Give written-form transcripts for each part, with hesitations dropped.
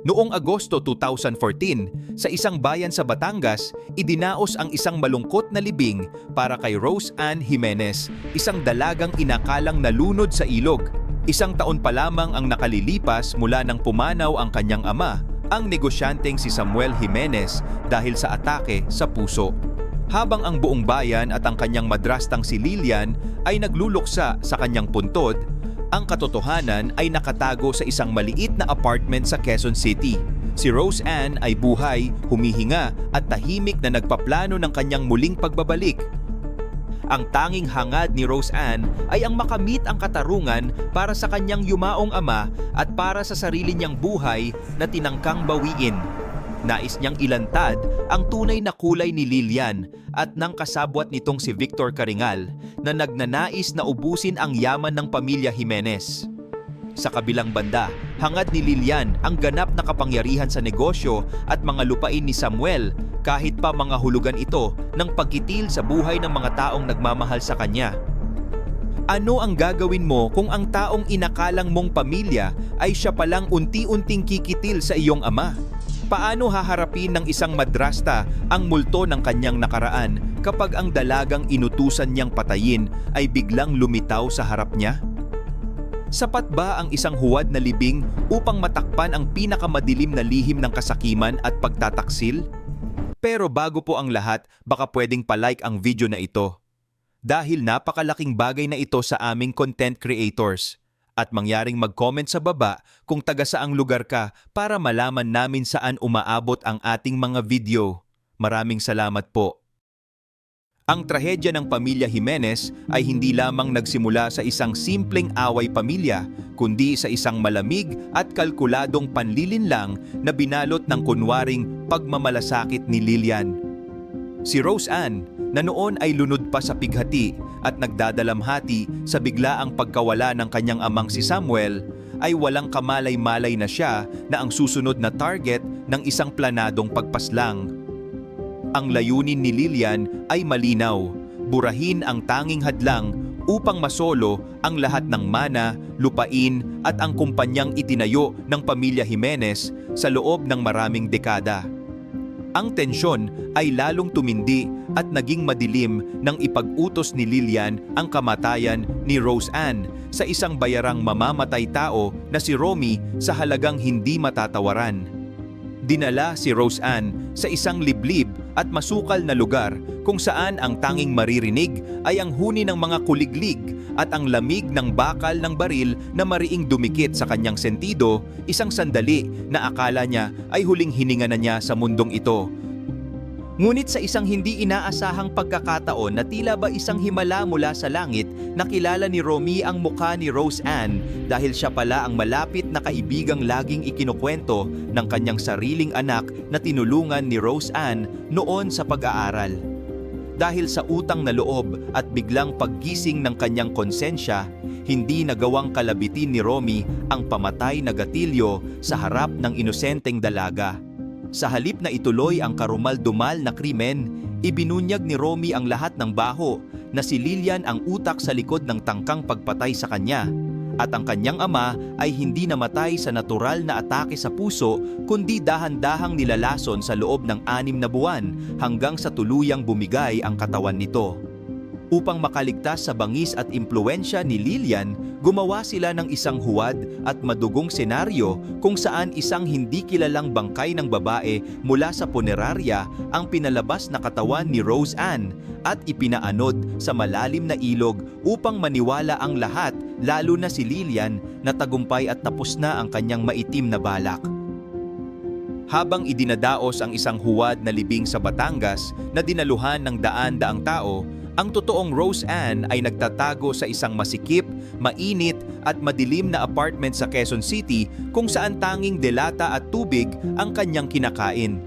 Noong Agosto 2014, sa isang bayan sa Batangas, idinaos ang isang malungkot na libing para kay Rose Ann Jimenez, isang dalagang inakalang nalunod sa ilog. Isang taon pa lamang ang nakalilipas mula nang pumanaw ang kanyang ama, ang negosyanteng si Samuel Jimenez dahil sa atake sa puso. Habang ang buong bayan at ang kanyang madrastang si Lilian ay nagluluksa sa kanyang puntod, ang katotohanan ay nakatago sa isang maliit na apartment sa Quezon City. Si Rose Ann ay buhay, humihinga at tahimik na nagpaplano ng kanyang muling pagbabalik. Ang tanging hangad ni Rose Ann ay ang makamit ang katarungan para sa kanyang yumaong ama at para sa sarili niyang buhay na tinangkang bawiin. Nais niyang ilantad ang tunay na kulay ni Lilian at ng kasabwat nitong si Victor Caringal na nagnanais na ubusin ang yaman ng pamilya Jimenez. Sa kabilang banda, hangad ni Lilian ang ganap na kapangyarihan sa negosyo at mga lupain ni Samuel kahit pa mga hulugan ito ng pagkitil sa buhay ng mga taong nagmamahal sa kanya. Ano ang gagawin mo kung ang taong inakalang mong pamilya ay siya palang unti-unting kikitil sa iyong ama? Paano haharapin ng isang madrasta ang multo ng kanyang nakaraan kapag ang dalagang inutusan niyang patayin ay biglang lumitaw sa harap niya? Sapat ba ang isang huwad na libing upang matakpan ang pinakamadilim na lihim ng kasakiman at pagtataksil? Pero bago po ang lahat, baka pwedeng palike ang video na ito. Dahil napakalaking bagay na ito sa aming content creators. At mangyaring mag-comment sa baba kung taga saang lugar ka para malaman namin saan umaabot ang ating mga video. Maraming salamat po. Ang trahedya ng pamilya Jimenez ay hindi lamang nagsimula sa isang simpleng away pamilya, kundi sa isang malamig at kalkuladong panlilinlang na binalot ng kunwaring pagmamalasakit ni Lilian. Si Rose Ann, na noon ay lunod pa sa pighati at nagdadalamhati sa biglaang pagkawala ng kanyang amang si Samuel, ay walang kamalay-malay na siya na ang susunod na target ng isang planadong pagpaslang. Ang layunin ni Lilian ay malinaw, burahin ang tanging hadlang upang masolo ang lahat ng mana, lupain at ang kumpanyang itinayo ng pamilya Jimenez sa loob ng maraming dekada. Ang tensyon ay lalong tumindi at naging madilim nang ipag-utos ni Lilian ang kamatayan ni Rose Ann sa isang bayarang mamamatay tao na si Romy sa halagang hindi matatawaran. Dinala si Rose Ann sa isang liblib at masukal na lugar kung saan ang tanging maririnig ay ang huni ng mga kuliglig at ang lamig ng bakal ng baril na mariing dumikit sa kanyang sentido, isang sandali na akala niya ay huling hininga na niya sa mundong ito. Ngunit sa isang hindi inaasahang pagkakataon na tila ba isang himala mula sa langit, nakilala ni Romy ang mukha ni Rose Ann dahil siya pala ang malapit na kaibigang laging ikinukwento ng kanyang sariling anak na tinulungan ni Rose Ann noon sa pag-aaral. Dahil sa utang na loob at biglang paggising ng kanyang konsensya, hindi nagawang kalabitin ni Romy ang pamatay na gatilyo sa harap ng inosenteng dalaga. Sa halip na ituloy ang karumal-dumal na krimen, ibinunyag ni Romy ang lahat ng baho na si Lilian ang utak sa likod ng tangkang pagpatay sa kanya at ang kanyang ama ay hindi namatay sa natural na atake sa puso kundi dahan-dahang nilalason sa loob ng 6 na buwan hanggang sa tuluyang bumigay ang katawan nito. Upang makaligtas sa bangis at impluwensya ni Lilian, gumawa sila ng isang huwad at madugong senaryo kung saan isang hindi kilalang bangkay ng babae mula sa punerarya ang pinalabas na katawan ni Rose Ann at ipinaanod sa malalim na ilog upang maniwala ang lahat, lalo na si Lilian, na tagumpay at tapos na ang kanyang maitim na balak. Habang idinadaos ang isang huwad na libing sa Batangas na dinaluhan ng daan-daang tao, ang totoong Rose Ann ay nagtatago sa isang masikip, mainit at madilim na apartment sa Quezon City kung saan tanging delata at tubig ang kanyang kinakain.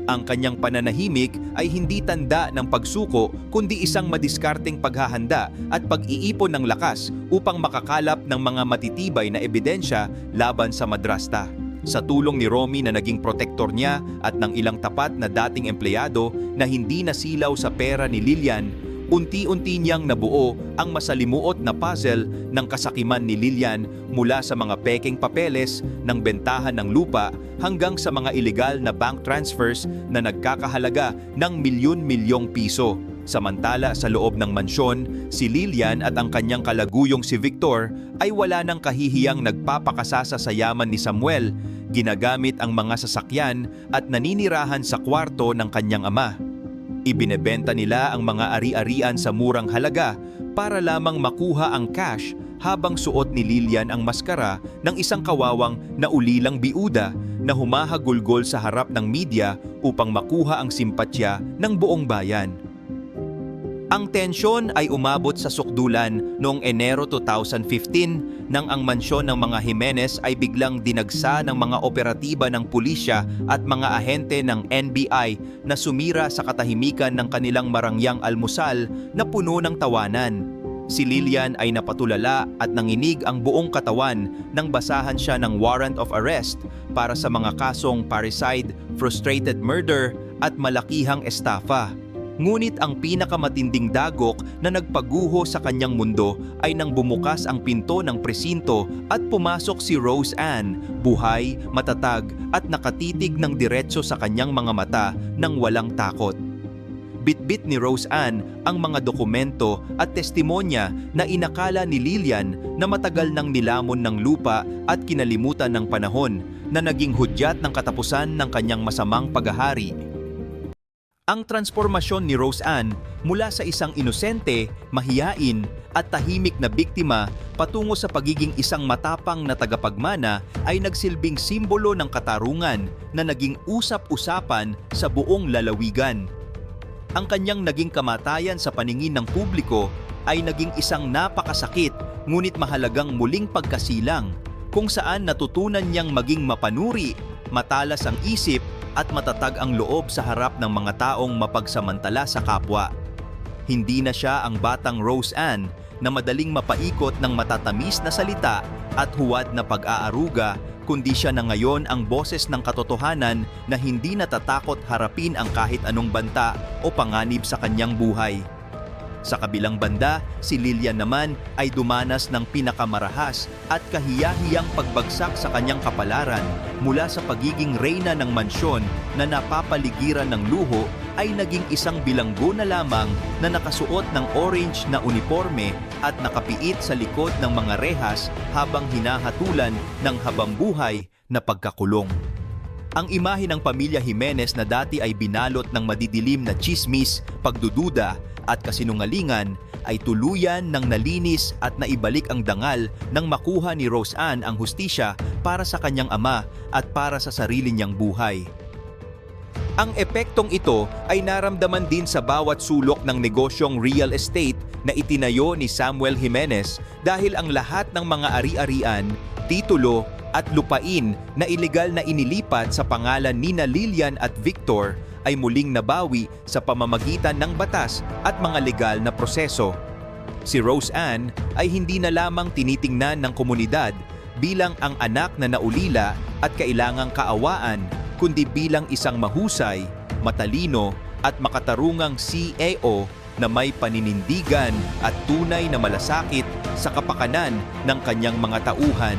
Ang kanyang pananahimik ay hindi tanda ng pagsuko kundi isang madiskarteng paghahanda at pag-iipon ng lakas upang makakalap ng mga matitibay na ebidensya laban sa madrasta. Sa tulong ni Romy na naging protektor niya at ng ilang tapat na dating empleyado na hindi nasilaw sa pera ni Lilian, unti-unti niyang nabuo ang masalimuot na puzzle ng kasakiman ni Lilian mula sa mga pekeng papeles ng bentahan ng lupa hanggang sa mga ilegal na bank transfers na nagkakahalaga ng milyon-milyong piso. Samantala sa loob ng mansyon, si Lilian at ang kanyang kalaguyong si Victor ay wala nang kahihiyang nagpapakasasa sa yaman ni Samuel, ginagamit ang mga sasakyan at naninirahan sa kwarto ng kanyang ama. Ibinebenta nila ang mga ari-arian sa murang halaga para lamang makuha ang cash habang suot ni Lilian ang maskara ng isang kawawang na ulilang biuda na humahagulgol sa harap ng media upang makuha ang simpatya ng buong bayan. Ang tensyon ay umabot sa sukdulan noong Enero 2015 nang ang mansyon ng mga Jimenez ay biglang dinagsa ng mga operatiba ng pulisya at mga ahente ng NBI na sumira sa katahimikan ng kanilang marangyang almusal na puno ng tawanan. Si Lilian ay napatulala at nanginig ang buong katawan nang basahan siya ng warrant of arrest para sa mga kasong parricide, frustrated murder at malakihang estafa. Ngunit ang pinakamatinding dagok na nagpaguho sa kanyang mundo ay nang bumukas ang pinto ng presinto at pumasok si Rose Ann, buhay, matatag at nakatitig ng diretso sa kanyang mga mata nang walang takot. Bitbit ni Rose Ann ang mga dokumento at testimonya na inakala ni Lilian na matagal nang nilamon ng lupa at kinalimutan ng panahon na naging hudyat ng katapusan ng kanyang masamang paghahari. Ang transformasyon ni Rose Ann mula sa isang inosente, mahiyain at tahimik na biktima patungo sa pagiging isang matapang na tagapagmana ay nagsilbing simbolo ng katarungan na naging usap-usapan sa buong lalawigan. Ang kanyang naging kamatayan sa paningin ng publiko ay naging isang napakasakit ngunit mahalagang muling pagkasilang kung saan natutunan niyang maging mapanuri, matalas ang isip at matatag ang loob sa harap ng mga taong mapagsamantala sa kapwa. Hindi na siya ang batang Rose Ann na madaling mapaikot ng matatamis na salita at huwad na pag-aaruga, kundi siya na ngayon ang boses ng katotohanan na hindi natatakot harapin ang kahit anong banta o panganib sa kanyang buhay. Sa kabilang banda, si Lilian naman ay dumanas ng pinakamarahas at kahiyahiyang pagbagsak sa kanyang kapalaran mula sa pagiging reyna ng mansyon na napapaligiran ng luho ay naging isang bilanggo na lamang na nakasuot ng orange na uniforme at nakapiit sa likod ng mga rehas habang hinahatulan ng habambuhay na pagkakulong. Ang imahe ng pamilya Jimenez na dati ay binalot ng madidilim na tsismis, pagdududa at kasinungalingan ay tuluyan ng nalinis at naibalik ang dangal nang makuha ni Rose Ann ang hustisya para sa kanyang ama at para sa sarili niyang buhay. Ang epektong ito ay naramdaman din sa bawat sulok ng negosyong real estate na itinayo ni Samuel Jimenez dahil ang lahat ng mga ari-arian, titulo at lupain na ilegal na inilipat sa pangalan nina Lilian at Victor ay muling nabawi sa pamamagitan ng batas at mga legal na proseso. Si Rose Ann ay hindi na lamang tinitingnan ng komunidad bilang ang anak na naulila at kailangang kaawaan, kundi bilang isang mahusay, matalino at makatarungang CEO na may paninindigan at tunay na malasakit sa kapakanan ng kanyang mga tauhan.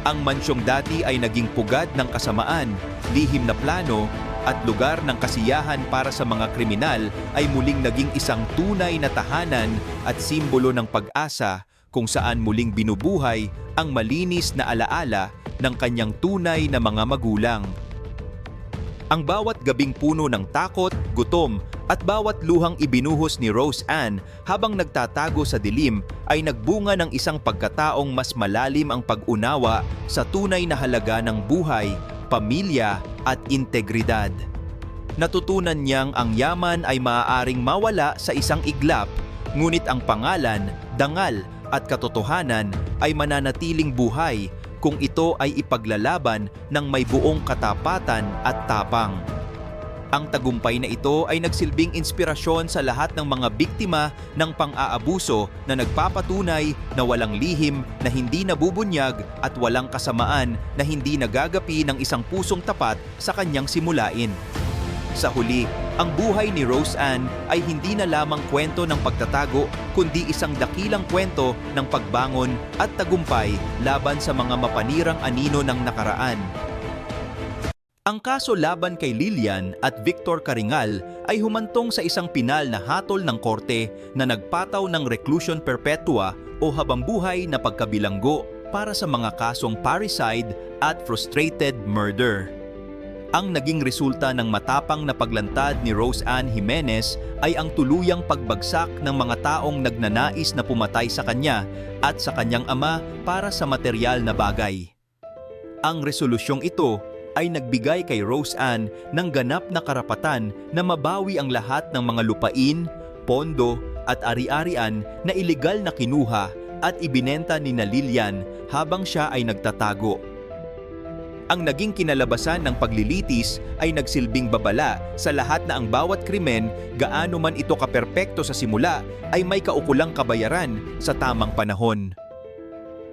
Ang mansyong dati ay naging pugad ng kasamaan, lihim na plano at lugar ng kasiyahan para sa mga kriminal ay muling naging isang tunay na tahanan at simbolo ng pag-asa kung saan muling binubuhay ang malinis na alaala ng kanyang tunay na mga magulang. Ang bawat gabing puno ng takot, gutom at bawat luhang ibinuhos ni Rose Ann habang nagtatago sa dilim ay nagbunga ng isang pagkataong mas malalim ang pag-unawa sa tunay na halaga ng buhay, pamilya at integridad. Natutunan niyang ang yaman ay maaaring mawala sa isang iglap, ngunit ang pangalan, dangal at katotohanan ay mananatiling buhay kung ito ay ipaglalaban ng may buong katapatan at tapang. Ang tagumpay na ito ay nagsilbing inspirasyon sa lahat ng mga biktima ng pang-aabuso na nagpapatunay na walang lihim na hindi nabubunyag at walang kasamaan na hindi nagagapi ng isang pusong tapat sa kanyang simulain. Sa huli, Ang buhay ni Rose Ann ay hindi na lamang kwento ng pagtatago, kundi isang dakilang kwento ng pagbangon at tagumpay laban sa mga mapanirang anino ng nakaraan. Ang kaso laban kay Lilian at Victor Caringal ay humantong sa isang pinal na hatol ng korte na nagpataw ng reclusion perpetua o habambuhay na pagkabilanggo para sa mga kasong parricide at frustrated murder. Ang naging resulta ng matapang na paglantad ni Rose Ann Jimenez ay ang tuluyang pagbagsak ng mga taong nagnanais na pumatay sa kanya at sa kanyang ama para sa material na bagay. Ang resolusyong ito ay nagbigay kay Rose Ann ng ganap na karapatan na mabawi ang lahat ng mga lupain, pondo at ari-arian na iligal na kinuha at ibinenta ni Lilian habang siya ay nagtatago. Ang naging kinalabasan ng paglilitis ay nagsilbing babala sa lahat na ang bawat krimen, gaano man ito kaperpekto sa simula, ay may kaukulang kabayaran sa tamang panahon.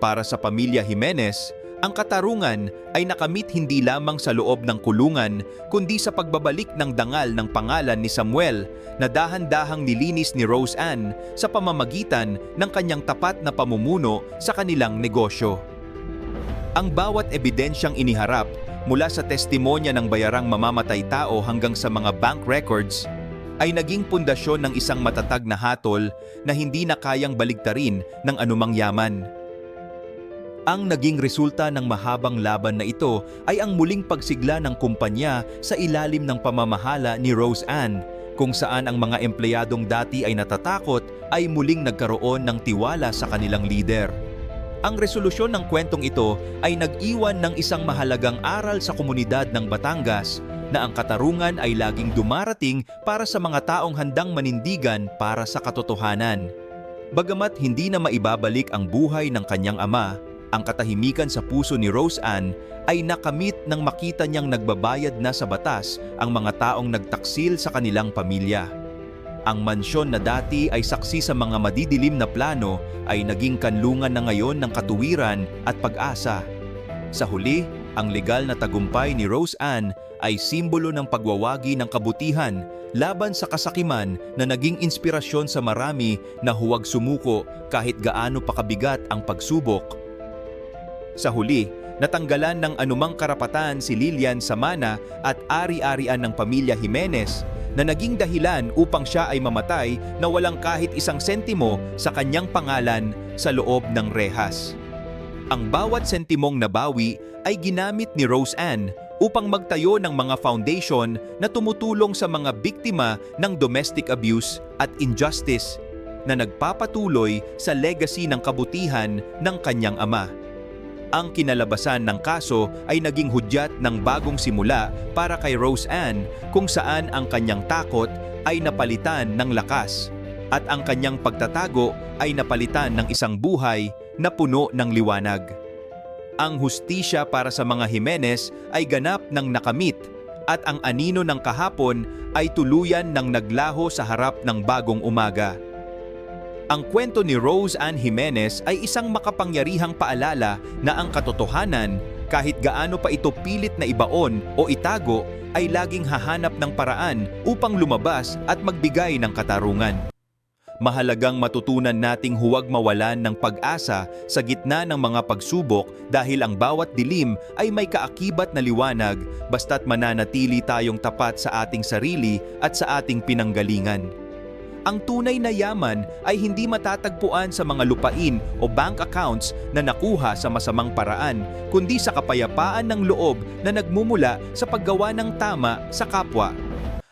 Para sa pamilya Jimenez, ang katarungan ay nakamit hindi lamang sa loob ng kulungan, kundi sa pagbabalik ng dangal ng pangalan ni Samuel na dahan-dahang nilinis ni Rose Ann sa pamamagitan ng kanyang tapat na pamumuno sa kanilang negosyo. Ang bawat ebidensyang iniharap, mula sa testimonya ng bayarang mamamatay tao hanggang sa mga bank records, ay naging pundasyon ng isang matatag na hatol na hindi na kayang baligtarin ng anumang yaman. Ang naging resulta ng mahabang laban na ito ay ang muling pagsigla ng kumpanya sa ilalim ng pamamahala ni Rose Ann, kung saan ang mga empleyadong dati ay natatakot ay muling nagkaroon ng tiwala sa kanilang lider. Ang resolusyon ng kwentong ito ay nag-iwan ng isang mahalagang aral sa komunidad ng Batangas na ang katarungan ay laging dumarating para sa mga taong handang manindigan para sa katotohanan. Bagamat hindi na maibabalik ang buhay ng kanyang ama, ang katahimikan sa puso ni Rose Ann ay nakamit nang makita niyang nagbabayad na sa batas ang mga taong nagtaksil sa kanilang pamilya. Ang mansyon na dati ay saksi sa mga madidilim na plano ay naging kanlungan na ngayon ng katuwiran at pag-asa. Sa huli, ang legal na tagumpay ni Rose Ann ay simbolo ng pagwawagi ng kabutihan laban sa kasakiman na naging inspirasyon sa marami na huwag sumuko kahit gaano pa kabigat ang pagsubok. Sa huli, natanggalan ng anumang karapatan si Lilian Samana at ari-arian ng pamilya Jimenez na naging dahilan upang siya ay mamatay na walang kahit isang sentimo sa kanyang pangalan sa loob ng rehas. Ang bawat sentimong nabawi ay ginamit ni Rose Ann upang magtayo ng mga foundation na tumutulong sa mga biktima ng domestic abuse at injustice na nagpapatuloy sa legacy ng kabutihan ng kanyang ama. Ang kinalabasan ng kaso ay naging hudyat ng bagong simula para kay Rose Ann, kung saan ang kanyang takot ay napalitan ng lakas at ang kanyang pagtatago ay napalitan ng isang buhay na puno ng liwanag. Ang hustisya para sa mga Jimenez ay ganap ng nakamit at ang anino ng kahapon ay tuluyan ng naglaho sa harap ng bagong umaga. Ang kwento ni Rose Ann Jimenez ay isang makapangyarihang paalala na ang katotohanan, kahit gaano pa ito pilit na ibaon o itago, ay laging hahanap ng paraan upang lumabas at magbigay ng katarungan. Mahalagang matutunan nating huwag mawalan ng pag-asa sa gitna ng mga pagsubok dahil ang bawat dilim ay may kaakibat na liwanag basta't mananatili tayong tapat sa ating sarili at sa ating pinanggalingan. Ang tunay na yaman ay hindi matatagpuan sa mga lupain o bank accounts na nakuha sa masamang paraan, kundi sa kapayapaan ng loob na nagmumula sa paggawa ng tama sa kapwa.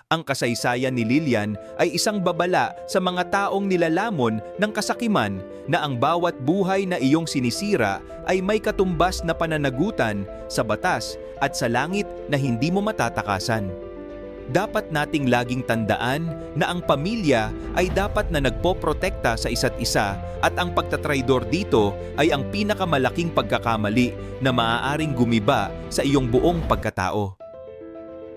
Ang kasaysayan ni Lilian ay isang babala sa mga taong nilalamon ng kasakiman na ang bawat buhay na iyong sinisira ay may katumbas na pananagutan sa batas at sa langit na hindi mo matatakasan. Dapat nating laging tandaan na ang pamilya ay dapat na nagpoprotekta sa isa't isa at ang pagtatraidor dito ay ang pinakamalaking pagkakamali na maaaring gumiba sa iyong buong pagkatao.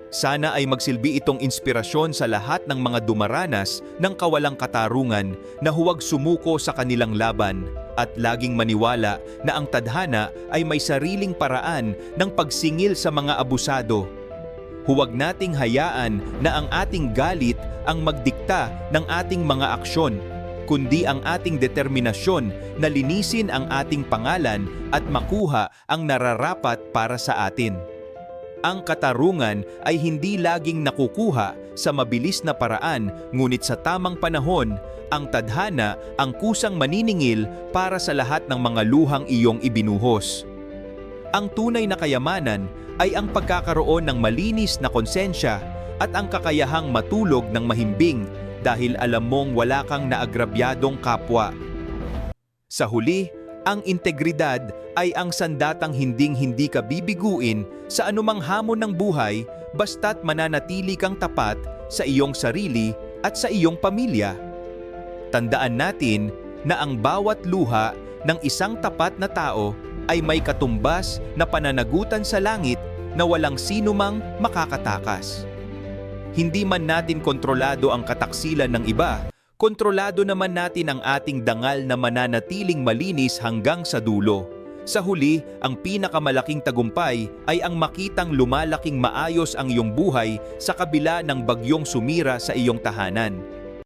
Sana ay magsilbi itong inspirasyon sa lahat ng mga dumaranas ng kawalang katarungan na huwag sumuko sa kanilang laban at laging maniwala na ang tadhana ay may sariling paraan ng pagsingil sa mga abusado. Huwag nating hayaan na ang ating galit ang magdikta ng ating mga aksyon, kundi ang ating determinasyon na linisin ang ating pangalan at makuha ang nararapat para sa atin. Ang katarungan ay hindi laging nakukuha sa mabilis na paraan, ngunit sa tamang panahon, ang tadhana ang kusang maniningil para sa lahat ng mga luhang iyong ibinuhos. Ang tunay na kayamanan ay ang pagkakaroon ng malinis na konsensya at ang kakayahang matulog ng mahimbing dahil alam mong wala kang naagrabyadong kapwa. Sa huli, ang integridad ay ang sandatang hinding-hindi ka bibiguin sa anumang hamon ng buhay basta't mananatili kang tapat sa iyong sarili at sa iyong pamilya. Tandaan natin na ang bawat luha ng isang tapat na tao ay may katumbas na pananagutan sa langit na walang sinumang makakatakas. Hindi man natin kontrolado ang kataksilan ng iba, kontrolado naman natin ang ating dangal na mananatiling malinis hanggang sa dulo. Sa huli, ang pinakamalaking tagumpay ay ang makitang lumalaking maayos ang iyong buhay sa kabila ng bagyong sumira sa iyong tahanan.